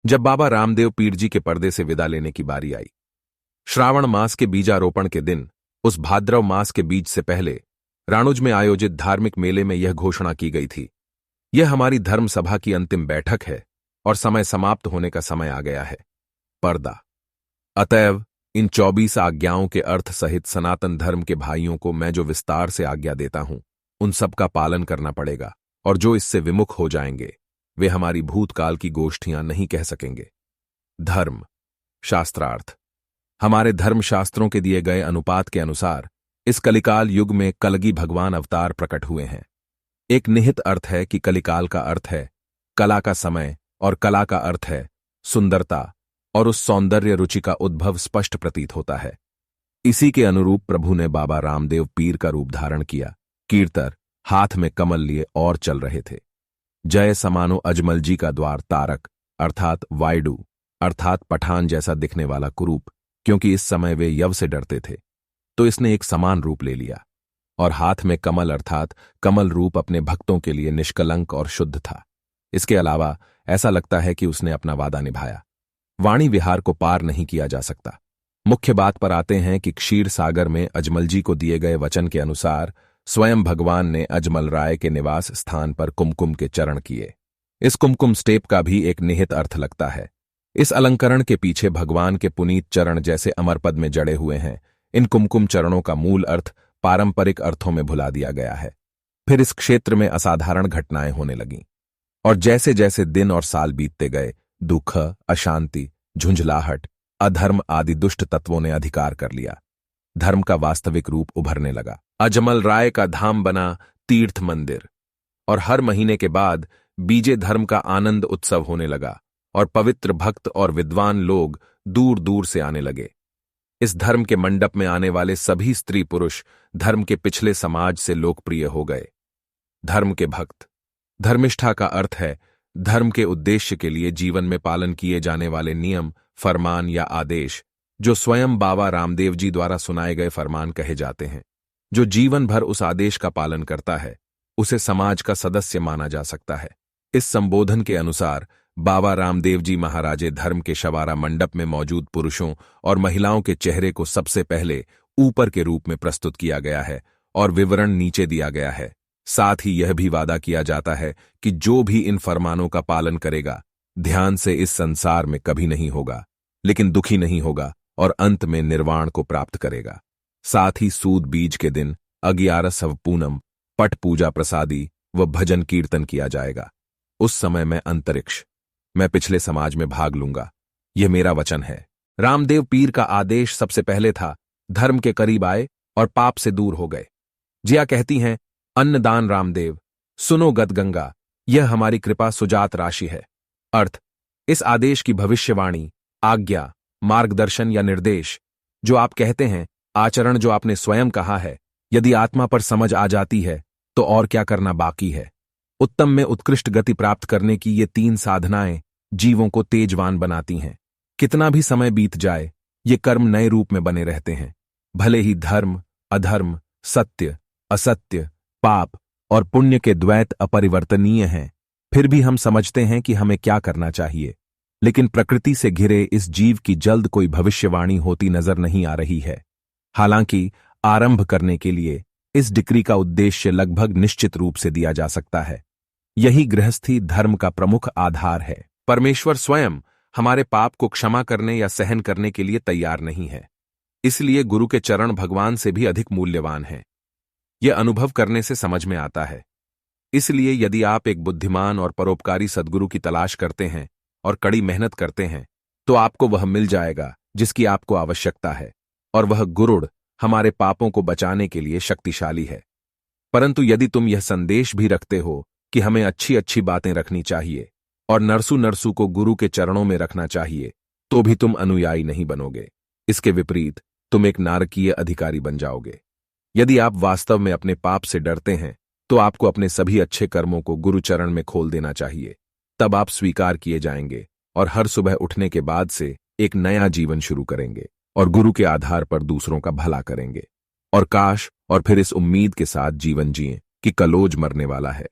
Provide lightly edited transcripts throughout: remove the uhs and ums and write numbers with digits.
जब बाबा रामदेव पीर जी के पर्दे से विदा लेने की बारी आई, श्रावण मास के बीजारोपण के दिन, उस भाद्रव मास के बीज से पहले राणुज में आयोजित धार्मिक मेले में यह घोषणा की गई थी। यह हमारी धर्म सभा की अंतिम बैठक है और समय समाप्त होने का समय आ गया है। पर्दा। अतएव इन 24 आज्ञाओं के अर्थ सहित सनातन धर्म के भाइयों को मैं जो विस्तार से आज्ञा देता हूं, उन सब का पालन करना पड़ेगा, और जो इससे विमुख हो जाएंगे वे हमारी भूतकाल की गोष्ठियां नहीं कह सकेंगे। धर्म शास्त्रार्थ। हमारे धर्मशास्त्रों के दिए गए अनुपात के अनुसार इस कलिकाल युग में कलगी भगवान अवतार प्रकट हुए हैं। एक निहित अर्थ है कि कलिकाल का अर्थ है कला का समय, और कला का अर्थ है सुंदरता, और उस सौंदर्य रुचि का उद्भव स्पष्ट प्रतीत होता है। इसी के अनुरूप प्रभु ने बाबा रामदेव पीर का रूप धारण किया। कीर्तर हाथ में कमल लिए और चल रहे थे। जय समानो अजमल जी का द्वार तारक अर्थात वायडू अर्थात पठान जैसा दिखने वाला कुरूप, क्योंकि इस समय वे यव से डरते थे, तो इसने एक समान रूप ले लिया, और हाथ में कमल अर्थात कमल रूप अपने भक्तों के लिए निष्कलंक और शुद्ध था। इसके अलावा ऐसा लगता है कि उसने अपना वादा निभाया। वाणी विहार को पार नहीं किया जा सकता। मुख्य बात पर आते हैं कि क्षीर सागर में अजमल जी को दिए गए वचन के अनुसार स्वयं भगवान ने अजमल राय के निवास स्थान पर कुमकुम के चरण किए। इस कुमकुम स्टेप का भी एक निहित अर्थ लगता है। इस अलंकरण के पीछे भगवान के पुनीत चरण जैसे अमरपद में जड़े हुए हैं। इन कुमकुम चरणों का मूल अर्थ पारंपरिक अर्थों में भुला दिया गया है। फिर इस क्षेत्र में असाधारण घटनाएं होने लगीं, और जैसे जैसे दिन और साल बीतते गए, दुख, अशांति, झुंझलाहट, अधर्म आदि दुष्ट तत्वों ने अधिकार कर लिया। धर्म का वास्तविक रूप उभरने लगा। अजमल राय का धाम बना तीर्थ मंदिर, और हर महीने के बाद बीजे धर्म का आनंद उत्सव होने लगा, और पवित्र भक्त और विद्वान लोग दूर दूर से आने लगे। इस धर्म के मंडप में आने वाले सभी स्त्री पुरुष धर्म के पिछले समाज से लोकप्रिय हो गए। धर्म के भक्त। धर्मिष्ठा का अर्थ है धर्म के उद्देश्य के लिए जीवन में पालन किए जाने वाले नियम, फरमान या आदेश, जो स्वयं बाबा रामदेव जी द्वारा सुनाए गए फरमान कहे जाते हैं। जो जीवन भर उस आदेश का पालन करता है, उसे समाज का सदस्य माना जा सकता है। इस संबोधन के अनुसार बाबा रामदेव जी महाराजे धर्म के शवारा मंडप में मौजूद पुरुषों और महिलाओं के चेहरे को सबसे पहले ऊपर के रूप में प्रस्तुत किया गया है, और विवरण नीचे दिया गया है। साथ ही यह भी वादा किया जाता है कि जो भी इन फरमानों का पालन करेगा, ध्यान से इस संसार में कभी नहीं होगा, लेकिन दुखी नहीं होगा, और अंत में निर्वाण को प्राप्त करेगा। साथ ही सूद बीज के दिन अगियारसव पूनम, पट पूजा प्रसादी व भजन कीर्तन किया जाएगा। उस समय मैं पिछले समाज में भाग लूंगा। यह मेरा वचन है। रामदेव पीर का आदेश सबसे पहले था, धर्म के करीब आए और पाप से दूर हो गए। जिया कहती हैं, अन्नदान रामदेव, सुनो गद गंगा, यह हमारी कृपा सुजात राशि है। अर्थ, इस आदेश की भविष्यवाणी, आज्ञा, मार्गदर्शन या निर्देश जो आप कहते हैं, आचरण जो आपने स्वयं कहा है, यदि आत्मा पर समझ आ जाती है तो और क्या करना बाकी है। उत्तम में उत्कृष्ट गति प्राप्त करने की ये 3 साधनाएं जीवों को तेजवान बनाती हैं। कितना भी समय बीत जाए, ये कर्म नए रूप में बने रहते हैं। भले ही धर्म, अधर्म, सत्य, असत्य, पाप और पुण्य के द्वैत अपरिवर्तनीय हैं, फिर भी हम समझते हैं कि हमें क्या करना चाहिए। लेकिन प्रकृति से घिरे इस जीव की जल्द कोई भविष्यवाणी होती नजर नहीं आ रही है। हालांकि आरंभ करने के लिए इस डिक्री का उद्देश्य लगभग निश्चित रूप से दिया जा सकता है। यही गृहस्थी धर्म का प्रमुख आधार है। परमेश्वर स्वयं हमारे पाप को क्षमा करने या सहन करने के लिए तैयार नहीं है। इसलिए गुरु के चरण भगवान से भी अधिक मूल्यवान हैं। यह अनुभव करने से समझ में आता है। इसलिए यदि आप एक बुद्धिमान और परोपकारी सद्गुरु की तलाश करते हैं और कड़ी मेहनत करते हैं, तो आपको वह मिल जाएगा जिसकी आपको आवश्यकता है, और वह गुरुड़ हमारे पापों को बचाने के लिए शक्तिशाली है। परंतु यदि तुम यह संदेश भी रखते हो कि हमें अच्छी अच्छी बातें रखनी चाहिए और नरसू नरसू को गुरु के चरणों में रखना चाहिए, तो भी तुम अनुयायी नहीं बनोगे। इसके विपरीत तुम एक नारकीय अधिकारी बन जाओगे। यदि आप वास्तव में अपने पाप से डरते हैं, तो आपको अपने सभी अच्छे कर्मों को गुरु चरण में खोल देना चाहिए। तब आप स्वीकार किए जाएंगे और हर सुबह उठने के बाद से एक नया जीवन शुरू करेंगे और गुरु के आधार पर दूसरों का भला करेंगे। और काश और फिर इस उम्मीद के साथ जीवन जिएं कि कलोज मरने वाला है।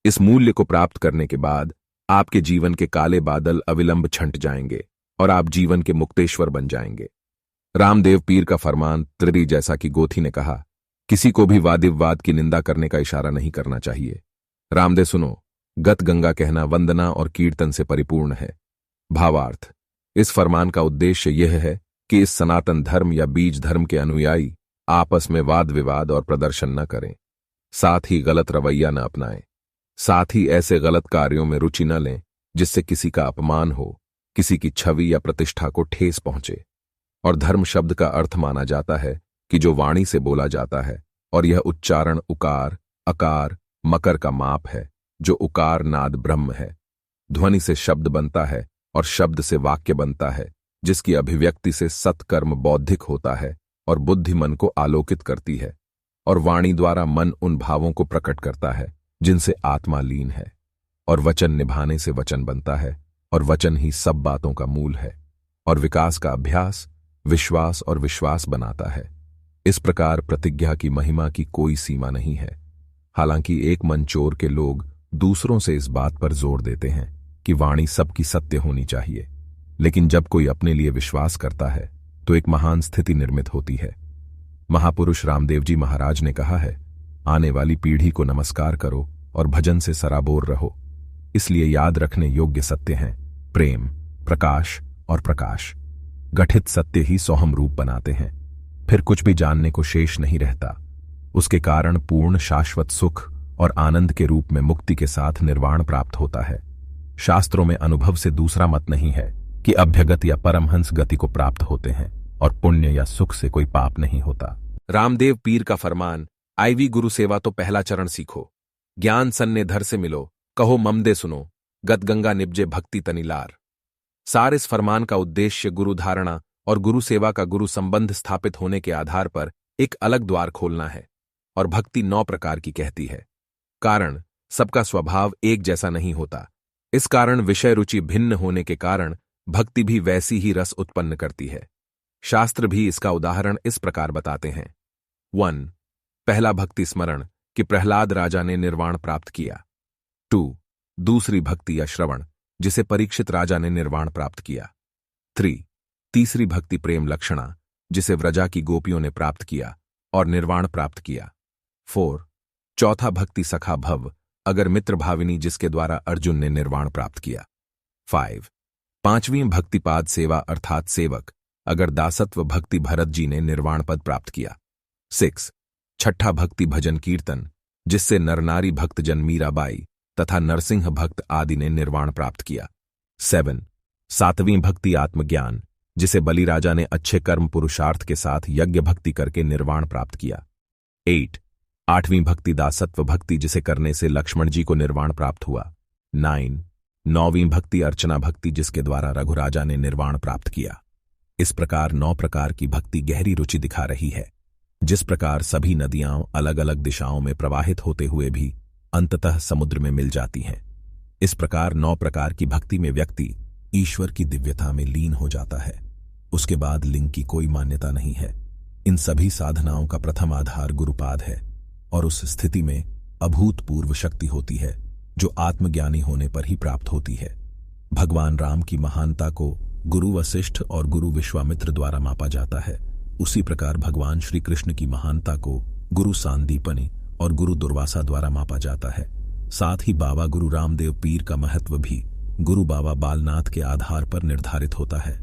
इस मूल्य को प्राप्त करने के बाद आपके जीवन के काले बादल अविलंब छंट जाएंगे और आप जीवन के मुक्तेश्वर बन जाएंगे। रामदेव पीर का फरमान त्रिरी जैसा कि गोथी ने कहा, किसी को भी वादिववाद की निंदा करने का इशारा नहीं करना चाहिए। रामदेव सुनो, गत गंगा कहना वंदना और कीर्तन से परिपूर्ण है। भावार्थ, इस फरमान का उद्देश्य यह है कि इस सनातन धर्म या बीज धर्म के अनुयायी आपस में वाद विवाद और प्रदर्शन न करें, साथ ही गलत रवैया न अपनाएं, साथ ही ऐसे गलत कार्यों में रुचि न लें जिससे किसी का अपमान हो, किसी की छवि या प्रतिष्ठा को ठेस पहुंचे। और धर्म शब्द का अर्थ माना जाता है कि जो वाणी से बोला जाता है, और यह उच्चारण उकार, अकार, मकर का माप है, जो उकार नाद ब्रह्म है। ध्वनि से शब्द बनता है और शब्द से वाक्य बनता है, जिसकी अभिव्यक्ति से सत्कर्म बौद्धिक होता है और बुद्धि मन को आलोकित करती है, और वाणी द्वारा मन उन भावों को प्रकट करता है जिनसे आत्मा लीन है, और वचन निभाने से वचन बनता है, और वचन ही सब बातों का मूल है, और विकास का अभ्यास विश्वास और विश्वास बनाता है। इस प्रकार प्रतिज्ञा की महिमा की कोई सीमा नहीं है। हालांकि एक मंचोर के लोग दूसरों से इस बात पर जोर देते हैं कि वाणी सबकी सत्य होनी चाहिए, लेकिन जब कोई अपने लिए विश्वास करता है तो एक महान स्थिति निर्मित होती है। महापुरुष रामदेव जी महाराज ने कहा है, आने वाली पीढ़ी को नमस्कार करो और भजन से सराबोर रहो। इसलिए याद रखने योग्य सत्य हैं प्रेम, प्रकाश और प्रकाश। गठित सत्य ही सोहम रूप बनाते हैं, फिर कुछ भी जानने को शेष नहीं रहता। उसके कारण पूर्ण शाश्वत सुख और आनंद के रूप में मुक्ति के साथ निर्वाण प्राप्त होता है। शास्त्रों में अनुभव से दूसरा मत नहीं है कि अभ्यगत या परमहंस गति को प्राप्त होते हैं, और पुण्य या सुख से कोई पाप नहीं होता। रामदेव पीर का फरमान, आईवी गुरु सेवा तो पहला चरण सीखो, ज्ञान सन्ने धर से मिलो, कहो ममदे सुनो, गत गंगा निपजे भक्ति तनिलार। सार इस फरमान का उद्देश्य गुरु धारणा और गुरु सेवा का गुरु संबंध स्थापित होने के आधार पर एक अलग द्वार खोलना है। और भक्ति 9 प्रकार की कहती है। कारण, सबका स्वभाव एक जैसा नहीं होता। इस कारण विषय रुचि भिन्न होने के कारण भक्ति भी वैसी ही रस उत्पन्न करती है। शास्त्र भी इसका उदाहरण इस प्रकार बताते हैं। 1. पहला भक्ति स्मरण कि प्रहलाद राजा ने निर्वाण प्राप्त किया। 2. दूसरी भक्ति या श्रवण, जिसे परीक्षित राजा ने निर्वाण प्राप्त किया। 3. तीसरी भक्ति प्रेम लक्षणा, जिसे व्रजा की गोपियों ने प्राप्त किया और निर्वाण प्राप्त किया। 4. चौथा भक्ति सखा भव, अगर मित्र भाविनी, जिसके द्वारा अर्जुन ने निर्वाण प्राप्त किया। 5. पांचवीं भक्तिपाद सेवा अर्थात सेवक, अगर दासत्व भक्ति भरत जी ने निर्वाण पद प्राप्त किया। 6. छठा भक्ति भजन कीर्तन, जिससे नरनारी भक्तजन मीराबाई तथा नरसिंह भक्त आदि ने निर्वाण प्राप्त किया। 7. सातवीं भक्ति आत्मज्ञान, जिसे बलिराजा ने अच्छे कर्म पुरुषार्थ के साथ यज्ञ भक्ति करके निर्वाण प्राप्त किया। 8. आठवीं भक्ति दासत्व भक्ति, जिसे करने से लक्ष्मण जी को निर्वाण प्राप्त हुआ। 9. नौवीं भक्ति अर्चना भक्ति, जिसके द्वारा रघुराजा ने निर्वाण प्राप्त किया। इस प्रकार 9 प्रकार की भक्ति गहरी रुचि दिखा रही है। जिस प्रकार सभी नदियां अलग अलग दिशाओं में प्रवाहित होते हुए भी अंततः समुद्र में मिल जाती हैं, इस प्रकार 9 प्रकार की भक्ति में व्यक्ति ईश्वर की दिव्यता में लीन हो जाता है। उसके बाद लिंग की कोई मान्यता नहीं है। इन सभी साधनाओं का प्रथम आधार गुरुपाद है, और उस स्थिति में अभूतपूर्व शक्ति होती है जो आत्मज्ञानी होने पर ही प्राप्त होती है। भगवान राम की महानता को गुरु वशिष्ठ और गुरु विश्वामित्र द्वारा मापा जाता है। उसी प्रकार भगवान श्री कृष्ण की महानता को गुरु सांदीपनि और गुरु दुर्वासा द्वारा मापा जाता है। साथ ही बाबा गुरु रामदेव पीर का महत्व भी गुरु बाबा बालनाथ के आधार पर निर्धारित होता है।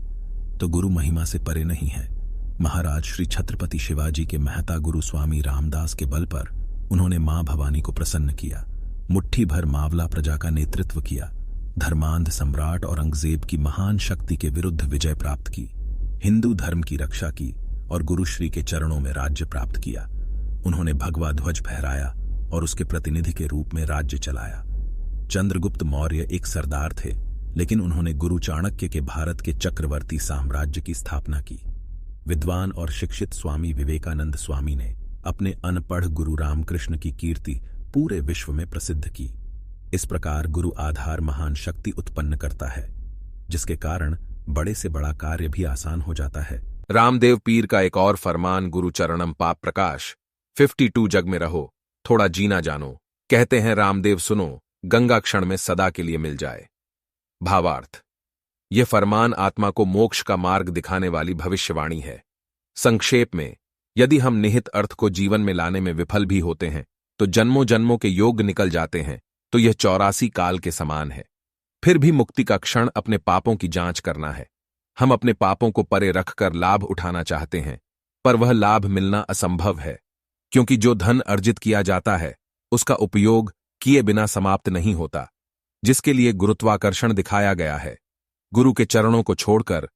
तो गुरु महिमा से परे नहीं है। महाराज श्री छत्रपति शिवाजी के महता गुरु स्वामी रामदास के बल पर उन्होंने मां भवानी को प्रसन्न किया, मुट्ठी भर मावला प्रजा का नेतृत्व किया, धर्मांध सम्राट औरंगजेब की महान शक्ति के विरुद्ध विजय प्राप्त की, हिंदू धर्म की रक्षा की और गुरु श्री के चरणों में राज्य प्राप्त किया। उन्होंने भगवा ध्वज फहराया और उसके प्रतिनिधि के रूप में राज्य चलाया। चंद्रगुप्त मौर्य एक सरदार थे, लेकिन उन्होंने गुरु चाणक्य के भारत के चक्रवर्ती साम्राज्य की स्थापना की। विद्वान और शिक्षित स्वामी विवेकानंद स्वामी ने अपने अनपढ़ गुरु रामकृष्ण की कीर्ति पूरे विश्व में प्रसिद्ध की। इस प्रकार गुरु आधार महान शक्ति उत्पन्न करता है, जिसके कारण बड़े से बड़ा कार्य भी आसान हो जाता है। रामदेव पीर का एक और फरमान, गुरु चरणम पाप प्रकाश, 52 जग में रहो, थोड़ा जीना जानो। कहते हैं रामदेव सुनो, गंगा क्षण में सदा के लिए मिल जाए। भावार्थ। यह फरमान आत्मा को मोक्ष का मार्ग दिखाने वाली भविष्यवाणी है। संक्षेप में, यदि हम निहित अर्थ को जीवन में लाने में विफल भी होते हैं तो जन्मों जन्मों के योग निकल जाते हैं, तो यह 84 काल के समान है। फिर भी मुक्ति का क्षण अपने पापों की जांच करना है। हम अपने पापों को परे रखकर लाभ उठाना चाहते हैं, पर वह लाभ मिलना असंभव है, क्योंकि जो धन अर्जित किया जाता है उसका उपयोग किए बिना समाप्त नहीं होता, जिसके लिए गुरुत्वाकर्षण दिखाया गया है। गुरु के चरणों को छोड़कर